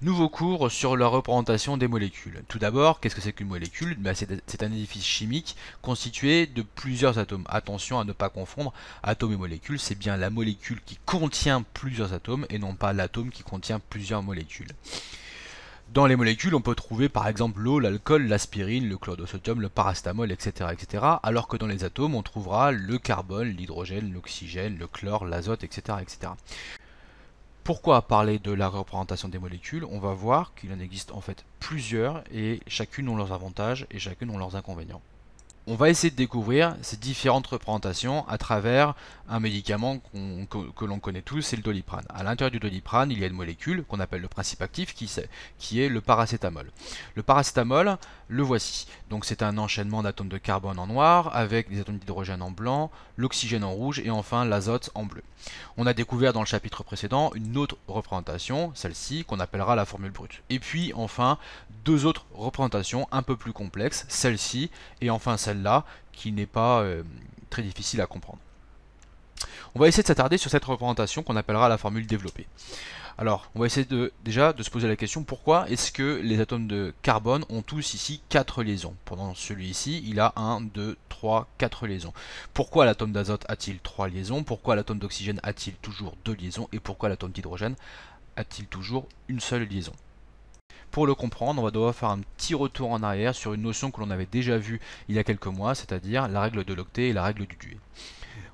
Nouveau cours sur la représentation des molécules. Tout d'abord, qu'est-ce que c'est qu'une molécule? C'est un édifice chimique constitué de plusieurs atomes. Attention à ne pas confondre atome et molécule, c'est bien la molécule qui contient plusieurs atomes et non pas l'atome qui contient plusieurs molécules. Dans les molécules, on peut trouver par exemple l'eau, l'alcool, l'aspirine, le chlorure de sodium, le paracétamol, etc., alors que dans les atomes, on trouvera le carbone, l'hydrogène, l'oxygène, le chlore, l'azote, etc. Pourquoi parler de la représentation des molécules? On va voir qu'il en existe en fait plusieurs et chacune ont leurs avantages et chacune ont leurs inconvénients. On va essayer de découvrir ces différentes représentations à travers un médicament que l'on connaît tous, c'est le Doliprane. À l'intérieur du Doliprane, il y a une molécule qu'on appelle le principe actif qui est le paracétamol. Le paracétamol, le voici. Donc c'est un enchaînement d'atomes de carbone en noir avec des atomes d'hydrogène en blanc, l'oxygène en rouge et enfin l'azote en bleu. On a découvert dans le chapitre précédent une autre représentation, celle-ci, qu'on appellera la formule brute. Et puis enfin, deux autres représentations un peu plus complexes, celle-ci et enfin celle-là, qui n'est pas très difficile à comprendre. On va essayer de s'attarder sur cette représentation qu'on appellera la formule développée. Alors, on va essayer déjà de se poser la question, pourquoi est-ce que les atomes de carbone ont tous ici 4 liaisons? Pendant celui-ci, il a 1, 2, 3, 4 liaisons. Pourquoi l'atome d'azote a-t-il 3 liaisons? Pourquoi l'atome d'oxygène a-t-il toujours 2 liaisons? Et pourquoi l'atome d'hydrogène a-t-il toujours une seule liaison? Pour le comprendre, on va devoir faire un petit retour en arrière sur une notion que l'on avait déjà vue il y a quelques mois, c'est-à-dire la règle de l'octet et la règle du Dewey.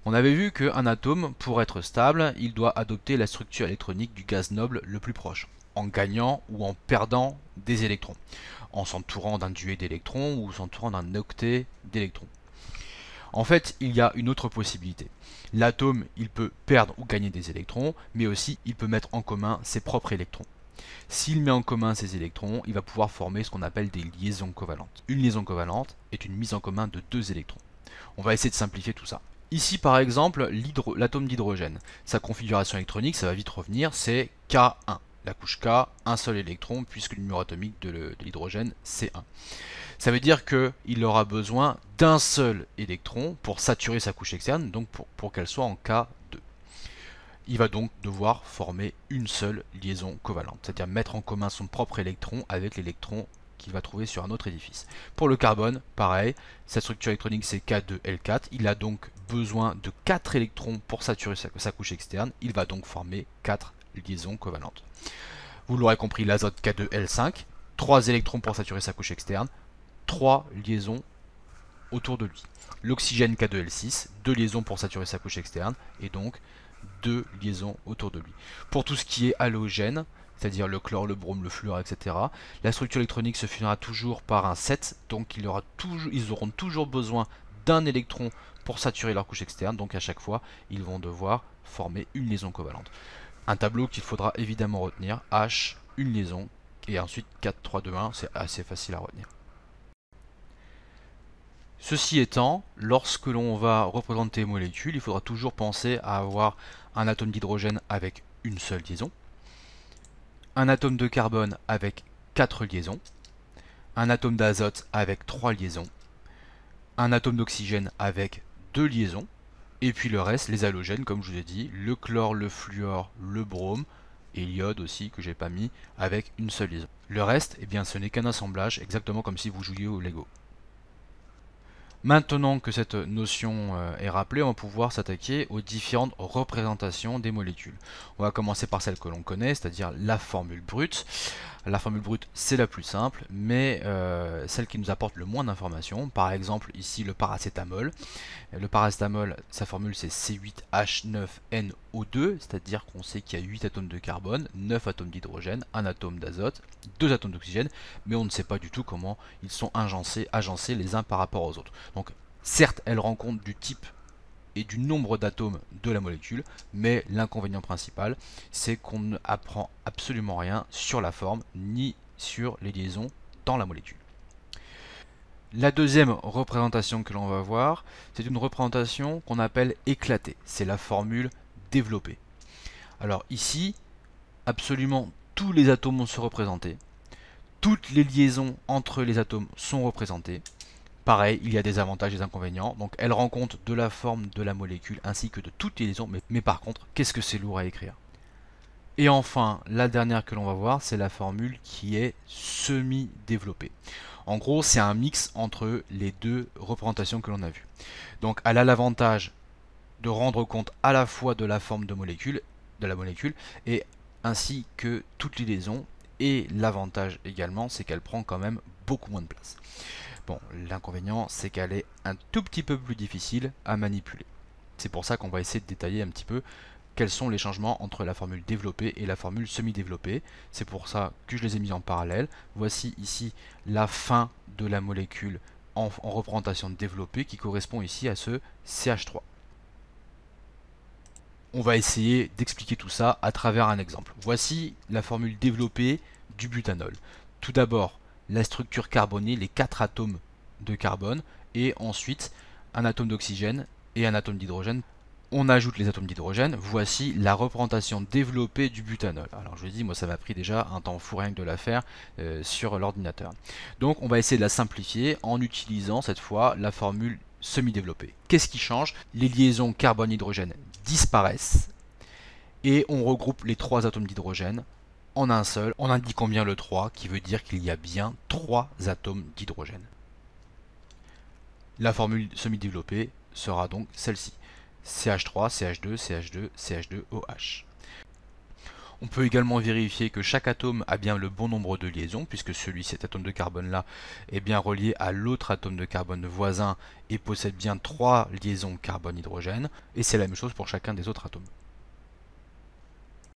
On avait vu qu'un atome, pour être stable, il doit adopter la structure électronique du gaz noble le plus proche, en gagnant ou en perdant des électrons, en s'entourant d'un duet d'électrons ou s'entourant d'un octet d'électrons. En fait, il y a une autre possibilité. L'atome, il peut perdre ou gagner des électrons, mais aussi il peut mettre en commun ses propres électrons. S'il met en commun ces électrons, il va pouvoir former ce qu'on appelle des liaisons covalentes. Une liaison covalente est une mise en commun de deux électrons. On va essayer de simplifier tout ça. Ici par exemple, l'atome d'hydrogène. Sa configuration électronique, ça va vite revenir, c'est K1. La couche K, un seul électron, puisque le numéro atomique de l'hydrogène, c'est 1. Ça veut dire qu'il aura besoin d'un seul électron pour saturer sa couche externe, donc pour qu'elle soit en K2. Il va donc devoir former une seule liaison covalente, c'est-à-dire mettre en commun son propre électron avec l'électron qu'il va trouver sur un autre édifice. Pour le carbone, pareil, sa structure électronique c'est K2L4, il a donc besoin de 4 électrons pour saturer sa couche externe, il va donc former 4 liaisons covalentes. Vous l'aurez compris, l'azote K2L5, 3 électrons pour saturer sa couche externe, 3 liaisons autour de lui. L'oxygène K2L6, 2 liaisons pour saturer sa couche externe, et donc 2 liaisons autour de lui. Pour tout ce qui est halogène, c'est-à-dire le chlore, le brome, le fluor, etc., la structure électronique se finira toujours par un 7, donc ils auront toujours besoin d'un électron pour saturer leur couche externe, donc à chaque fois, ils vont devoir former une liaison covalente. Un tableau qu'il faudra évidemment retenir, H, une liaison, et ensuite 4, 3, 2, 1, c'est assez facile à retenir. Ceci étant, lorsque l'on va représenter les molécules, il faudra toujours penser à avoir un atome d'hydrogène avec une seule liaison, un atome de carbone avec 4 liaisons, un atome d'azote avec 3 liaisons, un atome d'oxygène avec 2 liaisons, et puis le reste, les halogènes, comme je vous ai dit, le chlore, le fluor, le brome, et l'iode aussi que j'ai pas mis, avec une seule liaison. Le reste, eh bien, ce n'est qu'un assemblage, exactement comme si vous jouiez au Lego. Maintenant que cette notion est rappelée, on va pouvoir s'attaquer aux différentes représentations des molécules. On va commencer par celle que l'on connaît, c'est-à-dire la formule brute. La formule brute, c'est la plus simple, mais celle qui nous apporte le moins d'informations. Par exemple, ici, le paracétamol. Le paracétamol, sa formule, c'est C8H9NO2, c'est-à-dire qu'on sait qu'il y a 8 atomes de carbone, 9 atomes d'hydrogène, 1 atome d'azote, 2 atomes d'oxygène, mais on ne sait pas du tout comment ils sont agencés les uns par rapport aux autres. Donc, certes, elle rend compte du type et du nombre d'atomes de la molécule, mais l'inconvénient principal, c'est qu'on ne apprend absolument rien sur la forme, ni sur les liaisons dans la molécule. La deuxième représentation que l'on va voir, c'est une représentation qu'on appelle éclatée. C'est la formule développée. Alors ici, absolument tous les atomes vont se représenter. Toutes les liaisons entre les atomes sont représentées. Pareil, il y a des avantages et des inconvénients. Donc elle rend compte de la forme de la molécule ainsi que de toutes les liaisons. Mais par contre, qu'est-ce que c'est lourd à écrire? Et enfin, la dernière que l'on va voir, c'est la formule qui est semi-développée. En gros, c'est un mix entre les deux représentations que l'on a vues. Donc, elle a l'avantage de rendre compte à la fois de la forme de la molécule, et ainsi que toutes les liaisons. Et l'avantage également, c'est qu'elle prend quand même beaucoup moins de place. Bon, l'inconvénient, c'est qu'elle est un tout petit peu plus difficile à manipuler. C'est pour ça qu'on va essayer de détailler un petit peu quels sont les changements entre la formule développée et la formule semi-développée. C'est pour ça que je les ai mis en parallèle. Voici ici la fin de la molécule en représentation développée qui correspond ici à ce CH3. On va essayer d'expliquer tout ça à travers un exemple. Voici la formule développée du butanol. Tout d'abord, la structure carbonée, les 4 atomes de carbone, et ensuite un atome d'oxygène et un atome d'hydrogène. On ajoute les atomes d'hydrogène. Voici la représentation développée du butanol. Alors je vous dis, moi ça m'a pris déjà un temps fou rien que de la faire sur l'ordinateur. Donc on va essayer de la simplifier en utilisant cette fois la formule semi-développée. Qu'est-ce qui change? Les liaisons carbone-hydrogène disparaissent et on regroupe les 3 atomes d'hydrogène en un seul, en indiquant bien le 3 qui veut dire qu'il y a bien 3 atomes d'hydrogène. La formule semi-développée sera donc celle-ci. CH3, CH2, CH2, CH2OH. On peut également vérifier que chaque atome a bien le bon nombre de liaisons, puisque cet atome de carbone-là est bien relié à l'autre atome de carbone voisin et possède bien 3 liaisons carbone-hydrogène, et c'est la même chose pour chacun des autres atomes.